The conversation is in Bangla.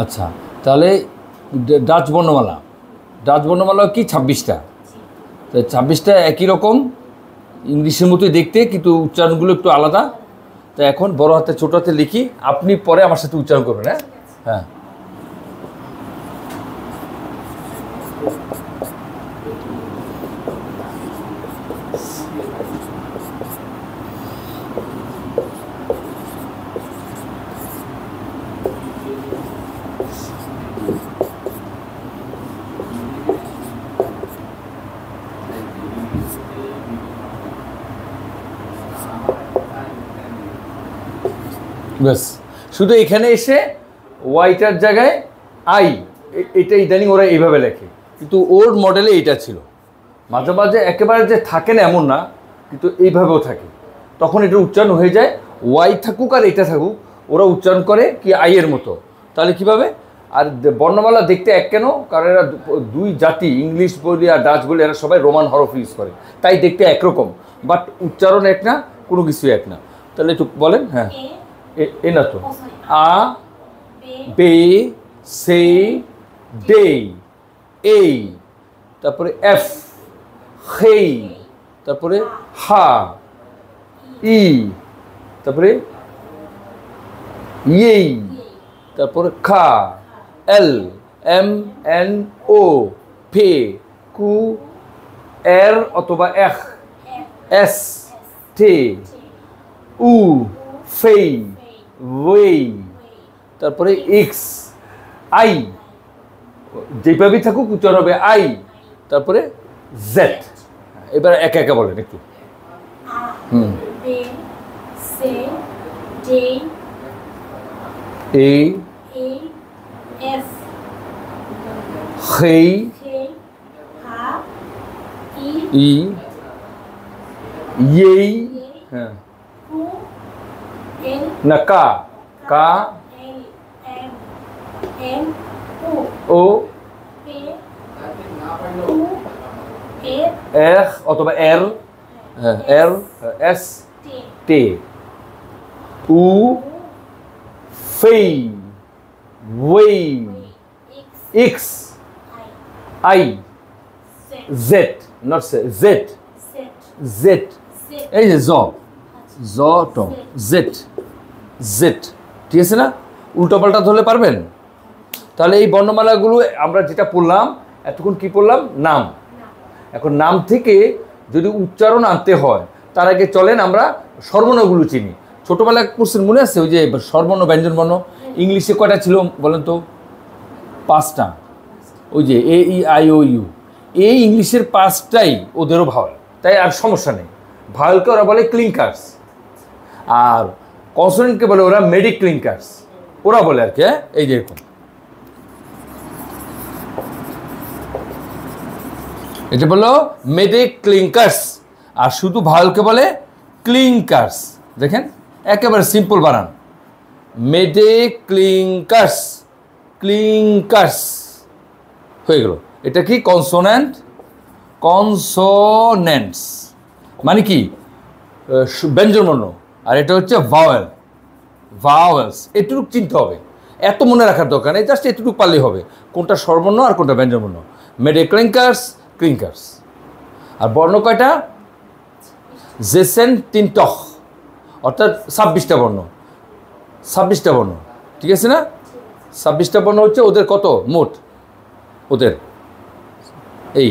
আচ্ছা, তাহলে ডাচ বর্ণমালা কি 26টা? তো 26টা একই রকম ইংলিশের মতোই দেখতে, কিন্তু উচ্চারণগুলো একটু আলাদা। তো এখন বড় হাতে ছোট হাতে লিখি, আপনি পরে আমার সাথে উচ্চারণ করবেন। হ্যাঁ হ্যাঁ, ব্যাস। শুধু এখানে এসে ওয়াইটার জায়গায় আই, এটা ইদানিং ওরা এইভাবে লেখে, কিন্তু ওর মডেলে এইটা ছিল। মাঝে মাঝে একেবারে যে থাকে না এমন না, কিন্তু এইভাবেও থাকে। তখন এটা উচ্চারণ হয়ে যায় ওয়াই থাকুক আর এটা থাকুক, ওরা উচ্চারণ করে কি আইয়ের মতো। তাহলে কীভাবে? আর বর্ণমালা দেখতে এক কেন? কারণ এরা দুই জাতি, ইংলিশ বলি আর ডাচ বলি, এরা সবাই রোমান হরফ ইউজ করে, তাই দেখতে একরকম, বাট উচ্চারণ এক না, কোনো কিছু এক না। তাহলে একটু বলেন। হ্যাঁ, এ না তো, আ বে সে ডে এই, তারপরে এফ হেই, তারপরে হা ই, তারপরে ইয়েই, তারপরে খা এল এম এন ও ফে কু এর অথবা এখ S T U V Wei, তারপরে এক্স আই, যেভাবেই থাকুক উচ্চারণ হবে আই, তারপরে জেড। এবার একা একা বলেন একটু। এই হেই ই ইয়েই, হ্যাঁ না কা কা ও এর অথবা এর, হ্যাঁ এর এস টে উ ফেই ওয়েই X I Z, not Z Z, এই যে জ জ ট জেড জেড, ঠিক আছে না? উল্টোপাল্টা ধরলে পারবেন? তাহলে এই বর্ণমালাগুলো আমরা যেটা পড়লাম এতক্ষণ, কি পড়লাম? নাম। এখন নাম থেকে যদি উচ্চারণ আনতে হয়, তার আগে চলেন আমরা স্বরবর্ণগুলো চিনি। ছোটোবেলায় কোশ্চেন মনে আছে? ওই যে স্বরবর্ণ ব্যঞ্জনবর্ণ ইংলিশে কয়টা ছিল বলেন তো? 5টা। ওই যে এ ই আই ও ইউ, এই ইংলিশের 5টাই ওদেরও ভাওয়াল, তাই আর সমস্যা নেই। ভাওয়ালকে ওরা বলে ক্লিঙ্কার্স, আর কনসোনেন্টকে বলে ওরা মেডিক ক্লিঙ্কার্স, ওরা বলে আর কি। এই যে এরকম, এটা বললো মেডিক ক্লিঙ্কার্স, আর শুধু ভাওয়ালকে বলে ক্লিঙ্কার্স। দেখেন একেবারে সিম্পল বানান, মেডিক ক্লিঙ্কার্স, ক্লিঙ্কার্স হয়ে গেল। এটা কি? কনসোনেন্ট, কনসোনেন্টস মানে কি? ব্যঞ্জনবর্ণ। আর এটা হচ্ছে ভাওয়েল, ভাওয়েলস। এটুকু চিনতে হবে, এত মনে রাখার দরকার নেই, জাস্ট এটুকু পারলেই হবে কোনটা স্বরবর্ণ আর কোনটা ব্যঞ্জনবর্ণ। মেডিক ক্লিঙ্কার্স, ক্লিঙ্কার্স। আর বর্ণ কয়টা? জেসেন তিনটখ, অর্থাৎ 26টা বর্ণ, 26টা বর্ণ, ঠিক আছে না? 26টা বর্ণ হচ্ছে ওদের কত মোট? ওদের এই